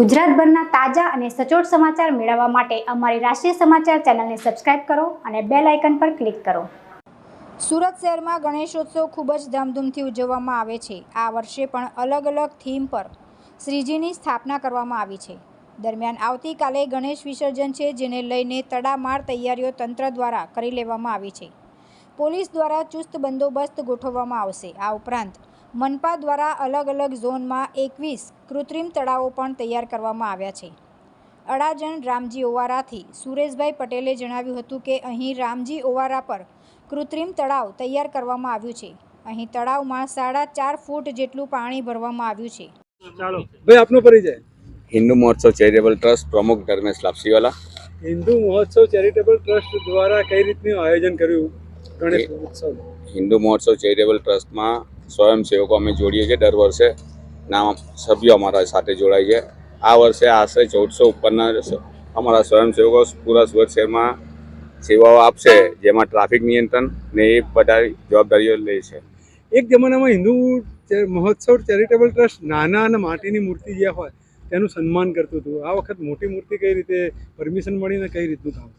ગુજરાતભરના તાજા અને સચોટ સમાચાર મેળવવા માટે અમારી રાષ્ટ્રીય સમાચાર ચેનલને સબસ્ક્રાઇબ કરો અને બેલ આઇકન પર ક્લિક કરો। સુરત શહેરમાં ગણેશોત્સવ ખૂબ જ ધામધૂમથી ઉજવવામાં આવે છે। આ વર્ષે પણ અલગ અલગ થીમ પર શ્રીજીની સ્થાપના કરવામાં આવી છે। દરમિયાન આવતીકાલે ગણેશ વિસર્જન છે, જેને લઈને તડામાર તૈયારીઓ તંત્ર દ્વારા કરી લેવામાં આવી છે। પોલીસ દ્વારા ચુસ્ત બંદોબસ્ત ગોઠવવામાં આવશે। આ ઉપરાંત મનપા દ્વારા અલગ અલગ ઝોનમાં 21 કૃત્રિમ તળાવો પણ તૈયાર કરવામાં આવ્યા છે। અડાજણ રામજી ઓવારાથી સુરેશભાઈ પટેલે જણાવ્યું હતું કે અહીં રામજી ઓવારા પર કૃત્રિમ તળાવ તૈયાર કરવામાં આવ્યું છે। અહીં તળાવમાં 4.5 ફૂટ જેટલું પાણી ભરવામાં આવ્યું છે। ચાલો ભાઈ, આપનો પરિચય। हिंदू महोत्सव चैरिटेबल ट्रस्ट प्रमुख धर्मेश लापसीवाला। હિન્દુ મહોત્સવ ચેરિટેબલ ટ્રસ્ટ દ્વારા કઈ રીતનું આયોજન કર્યું ગણેશ ઉત્સવ? हिंदू महोत्सव चैरिटेबल ट्रस्ट में स्वयंसेवको अमे जोड़ीए छीए। दर वर्षे नाम सभ्यो अमारा साथे जोड़ाय छे। आ वर्षे आश्रे 1400 उपरना अमारा स्वयंसेवको पूरा सूरत शहर में सेवाओ आपशे, जेमां ट्राफिक नियंत्रण ने ए बधा जवाबदारीओ ले छे। એક જમાનામાં હિન્દુ મહોત્સવ ચેરિટેબલ ટ્રસ્ટ નાના અને માટીની મૂર્તિ જે હોય તેનું સન્માન કરતું હતું। આ વખત મોટી મૂર્તિ કઈ રીતે પરમિશન મળીને કઈ રીતનું કામ?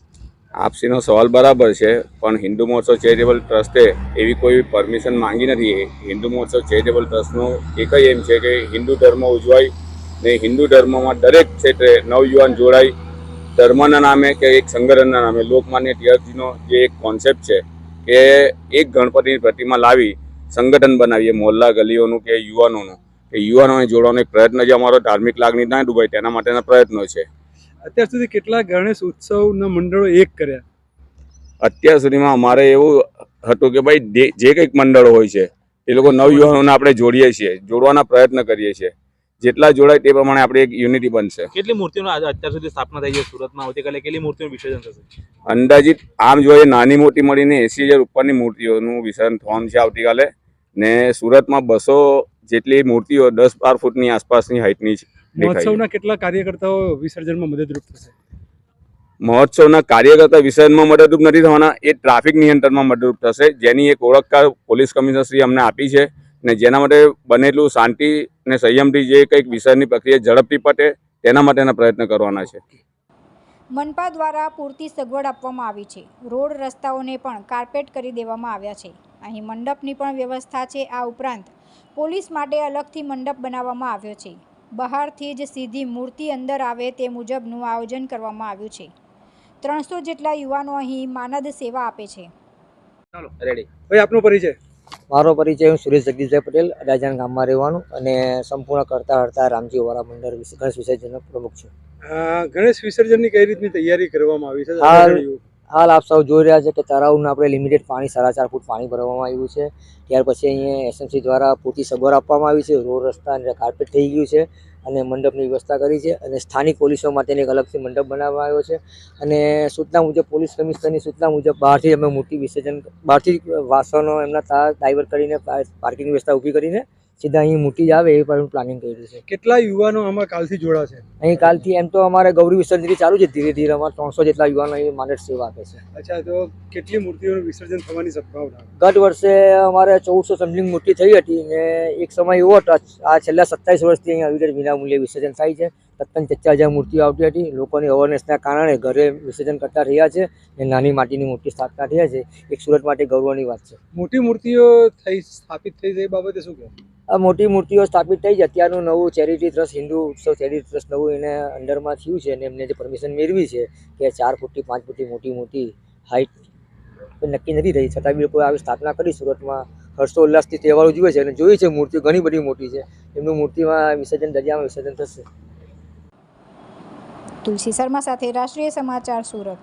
आपसीनो सवाल बराबर है, पण हिंदू महोत्सव चैरिटेबल ट्रस्टे एवी कोई परमिशन मांगी नहीं। हिंदू महोत्सव चैरिटेबल ट्रस्टनो एक ज एम है कि हिंदू धर्म उजवाय ने हिंदू धर्म में दरेक क्षेत्रे नवयुवान जोड़ाय। धर्मना नामे के एक संगठनना नामे लोकमान्य टिळकजीनो जे एक कॉन्सेप्ट है कि एक गणपति प्रतिमा लावी संगठन बनावीए मोहल्ला गलीओनुं के युवानोनुं, કે યુવાનોને જોડવાનો એક પ્રયત્ન જે અમારો ધાર્મિક લાગણી ના ડૂબાય તેના માટેના પ્રયત્નો છે। અત્યાર સુધી કેટલા ગણેશ ઉત્સવના મંડળો એક કર્યા? અત્યાર સુધીમાં અમારે એવું હતું કે ભાઈ જે કંઈક મંડળો હોય છે એ લોકો નવયુવાનોને આપણે જોડીએ છીએ, જોડવાના પ્રયત્ન કરીએ છીએ। જેટલા જોડાય તે પ્રમાણે આપણે એક યુનિટી બનશે। કેટલી મૂર્તિઓનો અત્યાર સુધી સ્થાપના થઈ છે સુરતમાં? આવતીકાલે કેટલી મૂર્તિઓનું વિસર્જન થશે? અંદાજિત આમ જોઈએ નાની મોટી મળીને 80,000 ઉપરની મૂર્તિઓનું વિસર્જન થવાનું છે આવતીકાલે। ને સુરતમાં 200 જેટલી મૂર્તિઓ 10-12 ફૂટની આસપાસની હાઈટની છે। મહોત્સવના કેટલા કાર્યકર્તાઓ વિસર્જનમાં મદદરૂપ થશે? મહોત્સવના કાર્યકર્તા વિસર્જનમાં મદદરૂપ નથી થવાના, એ ટ્રાફિક નિયંત્રણમાં મદદરૂપ થશે, જેની એક ઓળખ પોલીસ કમિશનરશ્રી અમને આપી છે ને જેના માટે બનેલું શાંતિ અને સંયમથી જે કંઈક વિસર્જનની પ્રક્રિયા ઝડપથી પતે તેના માટેના પ્રયત્ન કરવાના છે। મનપા દ્વારા પૂરતી સગવડ આપવામાં આવી છે। રોડ રસ્તાઓને પણ કાર્પેટ કરી દેવામાં આવ્યા છે। અહીં મંડપની પણ વ્યવસ્થા છે। આ ઉપરાંત પોલીસ માટે અલગથી મંડપ બનાવવામાં આવ્યો છે। બહારથી જ સીધી મૂર્તિ અંદર આવે તે મુજબનું આયોજન કરવામાં આવ્યું છે। 300 જેટલા યુવાનો અહીં માનદ સેવા આપે છે। ચાલો રેડી ભાઈ, આપનો પરિચય। મારો પરિચય હું સુરેશ જગદીશભાઈ પટેલ, અડાજણ ગામમાં રહેવાનું અને સંપૂર્ણ કરતા હરતા રામજી ઓવારા મંડળ ગણેશ વિસર્જનનો પ્રમુખ છું। ગણેશ વિસર્જનની કઈ રીતની તૈયારી કરવામાં આવી છે? હાલ આપ સૌ જોઈ રહ્યા છે કે તળાવનું આપણે લિમિટેડ પાણી 4.5 ફૂટ પાણી ભરવામાં આવ્યું છે। ત્યાર પછી અહીંયા એસએમસી દ્વારા પૂરતી સગવડ આપવામાં આવી છે। રોડ રસ્તા અને કાર્પેટ થઈ ગયું છે અને મંડપની વ્યવસ્થા કરી છે અને સ્થાનિક પોલીસો માટેની એક અલગથી મંડપ બનાવવામાં આવ્યો છે અને સૂચના મુજબ પોલીસ કમિશનરની સૂચના મુજબ બહારથી અમે મૂર્તિ વિસર્જન બહારથી વાસણો એમના ડાયવર્ટ કરીને પાર્કિંગની વ્યવસ્થા ઊભી કરીને સીધા અહીં મૂર્તિ જ આવે એ પણ પ્લાનિંગ કર્યું છે। કેટલા યુવાનો આમાં કાલથી જોડાશે? અહીં કાલથી એમ તો અમારે ગૌરી વિસર્જનથી ચાલુ છે, ધીરે ધીરે અમારે 300 જેટલા યુવાનો અહીં માનદ સેવા આપે છે। અચ્છા, તો કેટલી મૂર્તિઓનું વિસર્જન થવાની સંભાવના? ગત વર્ષે અમારે 1400 સમથિંગ મૂર્તિ થઈ હતી ને એક સમય એવો હતો, આ છેલ્લા 27 વર્ષથી અહીંયા આવી રીતે વિનામૂલ્યે વિસર્જન થાય છે। તદ્દન 50,000 મૂર્તિઓ આવતી હતી। લોકોની અવેરનેસના કારણે ઘરે વિસર્જન કરતા રહ્યા છે અને નાની માટીની મૂર્તિ સ્થાપના થયા છે। એક સુરત માટે ગૌરવની વાત છે। મોટી મૂર્તિઓ સ્થાપિત થઈ છે એ બાબતે શું કહે? આ મોટી મૂર્તિઓ સ્થાપિત થઈ છે। અત્યારનું નવું ચેરિટી ટ્રસ્ટ, હિન્દુ ઉત્સવ ચેરિટી ટ્રસ્ટ નવું એને અંડરમાં થયું છે અને એમને જે પરમિશન મેળવી છે કે 4 ફૂટથી 5 ફૂટની મોટી મોટી હાઈટ નક્કી નથી થઈ, છતાં બી લોકોએ આવી સ્થાપના કરી। સુરતમાં હર્ષોલ્લાસથી તહેવાર ઉજવે છે અને જોઈ છે મૂર્તિઓ ઘણી બધી મોટી છે। એમનું મૂર્તિમાં વિસર્જન દરિયામાં વિસર્જન થશે। તુલસી શર્મા સાથે રાષ્ટ્રીય સમાચાર સુરત।